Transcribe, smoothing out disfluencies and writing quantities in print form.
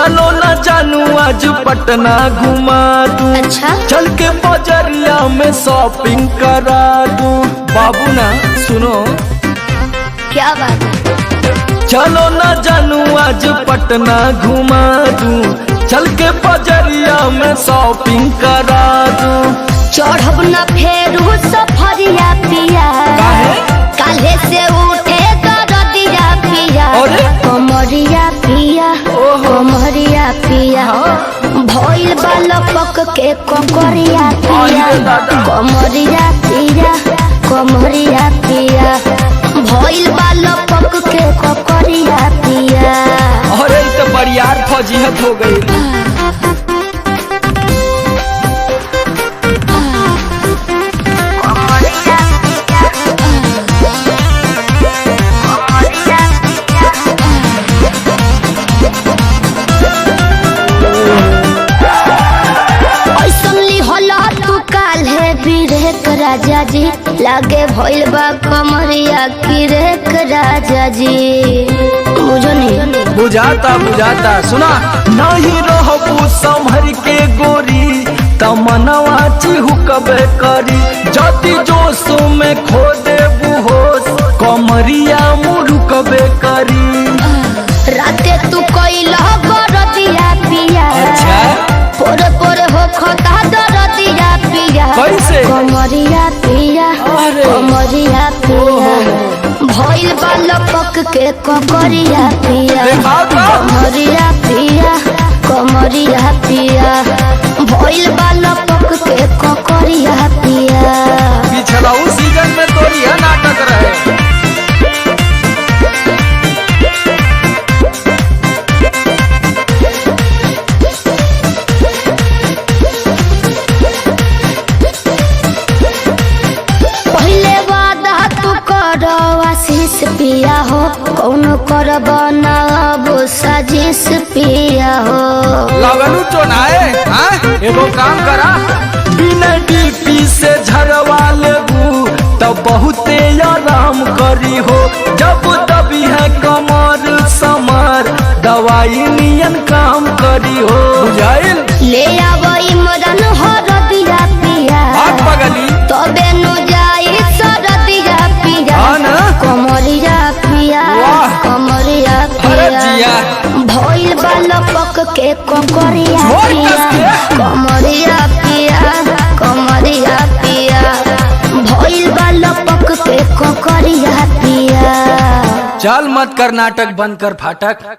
चलो ना जानू आज पटना घुमा दूं। अच्छा चल के बजरिया में शॉपिंग करा दूं। बाबू ना सुनो, क्या बात है। चलो ना जानू आज पटना घुमा दूं। चल के बजरिया में शॉपिंग करा दूं। चढ़ब न फेरू सफरिया पिया, काले से उठे दरदिया पिया। अरे? कमरिया पिया कमरिया पिया, भइल बालपक के ककरिया पिया। अरे दादा। कमरिया पिया कमरिया पिया, भइल बालपक के ककरिया पिया। अरे तो बरियार फजीहत हो गई। राजा जी लागे भइल बा कमरिया की रेख राजा जी। बुझो नहीं बुझाता बुझाता, सुना नहीं रहबू संभर के गोरी तमनवा चिहुकबे करी। जति जोश में खो देबू होश कमरिया मुरुकबे करी। राते तू कइला बरदिया पिया। अच्छा? पोरे पोरे हो खता दरदिया पिया। कैसे? कमरिया पिया अरे। कमरिया पिया, भइल बालपक के ककरिया पिया। दिखाओ तो। कमरिया पिया कमरिया पिया, भइल बालपक के ककरिया पिया। पिछला उस सीजन में तो यह नाटक रहे। आशीष पिया हो, कौनो करब ना अब साजिश पिया हो। लगलू चोनाए, एगो काम करा बिना डीपी से झरवा लेबू तब बहुते आराम करी हो। जब दबी है कमर समर दवाई नियन काम करी हो। बुझाइल? ले आवई मदन हो रदिया पिया, बात पगली तबे नु जाई सरदिया पिया। कमरिया पिया वाह। कमरिया अरे पिया, जिया। भइल बालपक के ककरिया जोर पिया। कस के। कमरिया पिया कमरिया पिया, भइल बालपक के ककरिया पिया। चल मत कर नाटक, बंद कर फाटक।